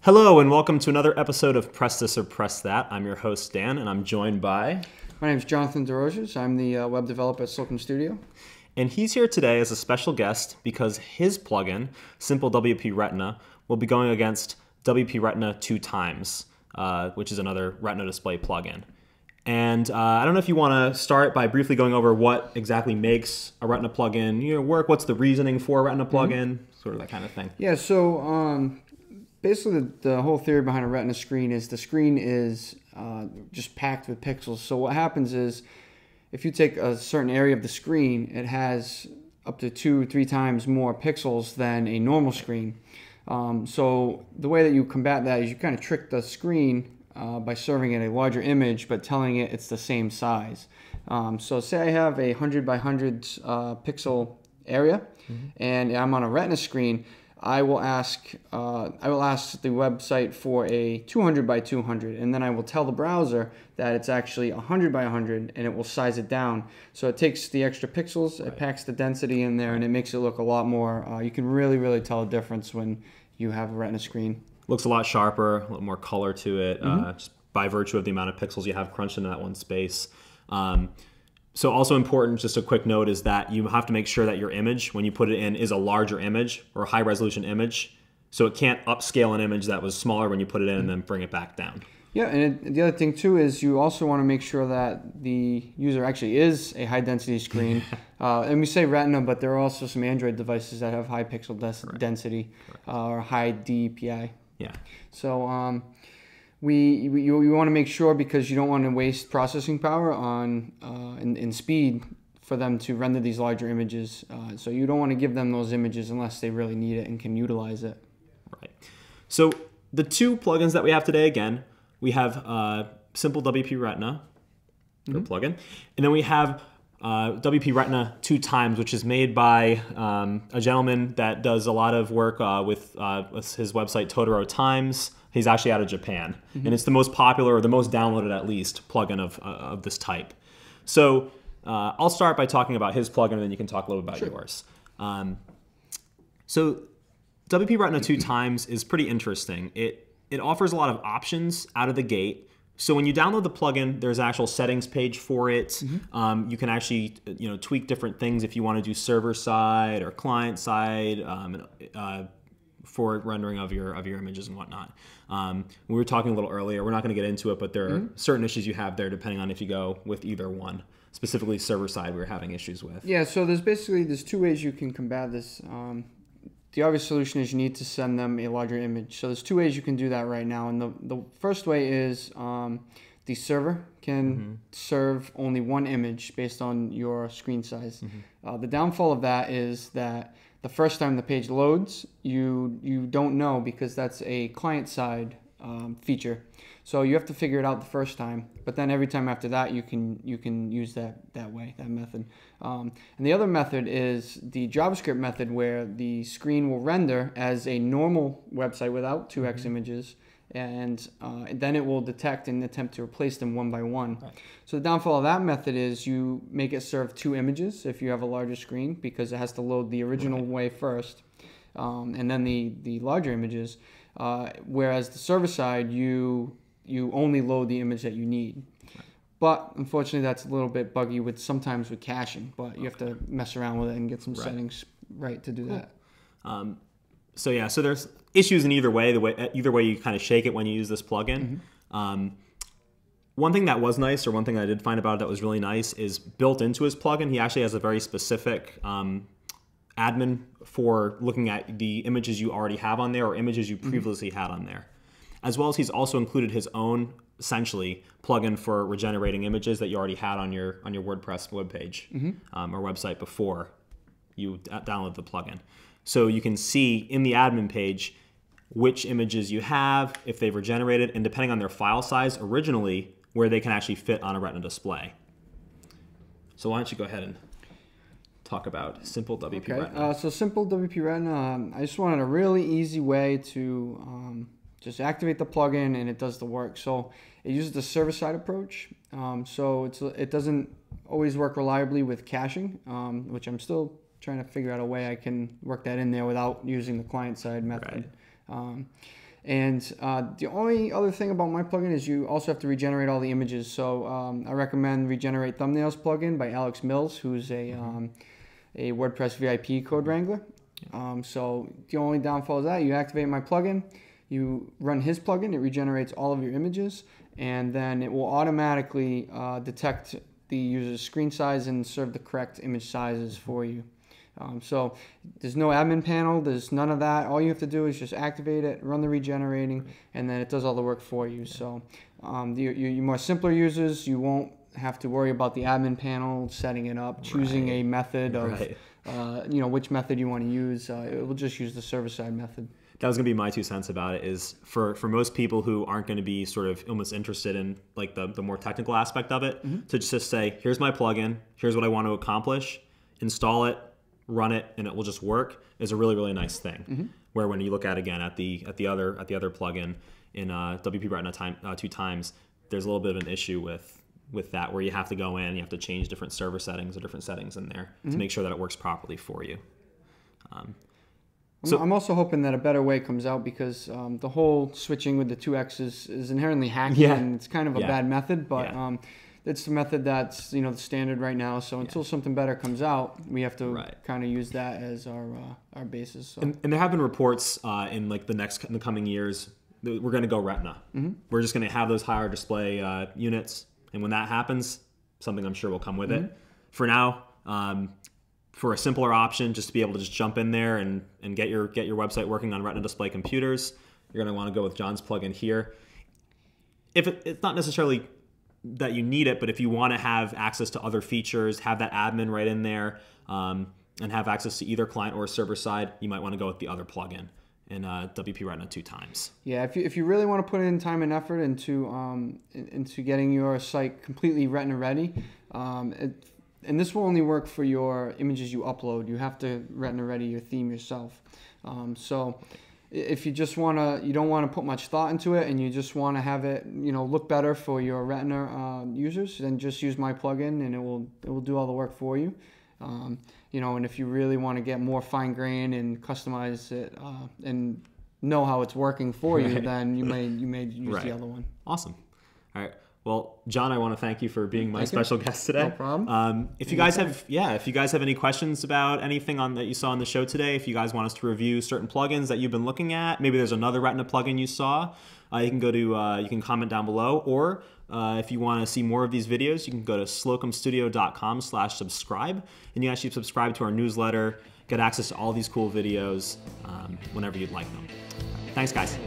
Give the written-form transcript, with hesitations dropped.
Hello and welcome to another episode of Press This or Press That. I'm your host Dan and I'm joined by... My name is Jon Desrosiers. I'm the web developer at Slocum Studio. And he's here today as a special guest because his plugin, Simple WP Retina, will be going against WP Retina 2 times, which is another Retina display plugin. And I don't know if you want to start by briefly going over what exactly makes a Retina plugin work, what's the reasoning for a Retina plugin, sort of that kind of thing. Yeah, so basically the whole theory behind a Retina screen is the screen is just packed with pixels. So what happens is if you take a certain area of the screen, it has up to 2-3 times more pixels than a normal screen. So the way that you combat that is you kind of trick the screen by serving it a larger image but telling it it's the same size. So say I have a 100 by 100 pixel area and I'm on a Retina screen. I will ask the website for a 200 by 200, and then I will tell the browser that it's actually 100 by 100, and it will size it down. So it takes the extra pixels, it packs the density in there, and it makes it look a lot more. You can really tell a difference when you have a Retina screen. Looks a lot sharper, a little more color to it, just by virtue of the amount of pixels you have crunched into that one space. So also important, just a quick note, is that you have to make sure that your image, when you put it in, is a larger image or a high resolution image. So it can't upscale an image that was smaller when you put it in and then bring it back down. Yeah, and the other thing too is you also want to make sure that the user actually is a high density screen. And we say Retina, but there are also some Android devices that have high pixel density or high DPI. Yeah. So you want to make sure, because you don't want to waste processing power on in speed for them to render these larger images. So you don't want to give them those images unless they really need it and can utilize it. Right. So the two plugins that we have today, again, we have Simple WP Retina, the plugin, and then we have WP Retina 2 times, which is made by a gentleman that does a lot of work with his website Totoro Times. He's actually out of Japan, and it's the most popular, or the most downloaded at least, plugin of this type. So I'll start by talking about his plugin, and then you can talk a little bit about yours. So WP Retina 2 times is pretty interesting. It offers a lot of options out of the gate. So when you download the plugin, there's an actual settings page for it. You can actually tweak different things if you want to do server side or client side for rendering of your images and whatnot. We were talking a little earlier. We're not going to get into it, but there are certain issues you have there depending on if you go with either one. Specifically, server side, we're having issues with. Yeah. So there's 2 ways you can combat this. The obvious solution is you need to send them a larger image. So there's 2 ways you can do that right now. And the first way is the server can serve only one image based on your screen size. The downfall of that is that the first time the page loads, you don't know, because that's a client-side feature. So you have to figure it out the first time, but then every time after that you can use that method. And the other method is the JavaScript method, where the screen will render as a normal website without 2x images, and then it will detect and attempt to replace them one by one. Right. So the downfall of that method is you make it serve 2 images if you have a larger screen, because it has to load the original way first, and then the larger images. Whereas the server side, you only load the image that you need. Right. But unfortunately, that's a little bit buggy sometimes with caching. But you have to mess around with it and get some settings right to do that. So yeah, so there's issues in either way. Either way you kind of shake it when you use this plugin. One thing that was nice, or one thing I did find about it that was really nice, is built into his plugin, he actually has a very specific admin for looking at the images you already have on there or images you previously had on there. As well as he's also included his own, essentially, plugin for regenerating images that you already had on your WordPress webpage or website before you download the plugin. So you can see in the admin page which images you have, if they've regenerated, and depending on their file size originally, where they can actually fit on a Retina display. So why don't you go ahead and talk about Simple WP Retina. So Simple WP Retina, I just wanted a really easy way to just activate the plugin and it does the work. So it uses the server-side approach. So it doesn't always work reliably with caching, which I'm still trying to figure out a way I can work that in there without using the client-side method. Right. And the only other thing about my plugin is you also have to regenerate all the images. So I recommend Regenerate Thumbnails plugin by Alex Mills, who's a WordPress VIP code wrangler. So the only downfall is that you activate my plugin, you run his plugin, it regenerates all of your images, and then it will automatically detect the user's screen size and serve the correct image sizes for you. So there's no admin panel, there's none of that. All you have to do is just activate it, run the regenerating, and then it does all the work for you. So your more simpler users, you won't have to worry about the admin panel, setting it up, choosing a method of which method you want to use. It will just use the server-side method. That was going to be my 2 cents about it, is for most people who aren't going to be sort of almost interested in like the more technical aspect of it, to just say, here's my plugin, here's what I want to accomplish, install it, run it, and it will just work, is a really, really nice thing. Where when you look at, again, at the other plugin in WP Retina 2 times, there's a little bit of an issue with that, where you have to go in, you have to change different server settings or different settings in there to make sure that it works properly for you. So I'm also hoping that a better way comes out, because the whole switching with the 2x is inherently hacky, and it's kind of a bad method, but it's the method that's the standard right now. So until something better comes out, we have to kind of use that as our basis. So. And there have been reports in like the coming years that we're going to go Retina. We're just going to have those higher display units, and when that happens, something I'm sure will come with it. For now, for a simpler option, just to be able to just jump in there and get your website working on Retina display computers, you're going to want to go with Jon's plugin here. If it's not necessarily that you need it, but if you want to have access to other features, have that admin right in there, and have access to either client or server side, you might want to go with the other plugin in WP Retina 2 times. Yeah, if you really want to put in time and effort into getting your site completely Retina ready, and this will only work for your images you upload. You have to Retina ready your theme yourself. So if you just you don't want to put much thought into it, and you just want to have it, look better for your Retina users, then just use my plugin, and it will do all the work for you. And if you really want to get more fine grained and customize it and know how it's working for you, then you may use the other one. Awesome. All right. Well, Jon, I want to thank you for being my special guest today. No problem. If you guys have any questions about anything that you saw on the show today, if you guys want us to review certain plugins that you've been looking at, maybe there's another Retina plugin you saw, you can comment down below, or if you want to see more of these videos, you can go to slocumstudio.com/subscribe, and you actually subscribe to our newsletter, get access to all these cool videos whenever you'd like them. Thanks, guys.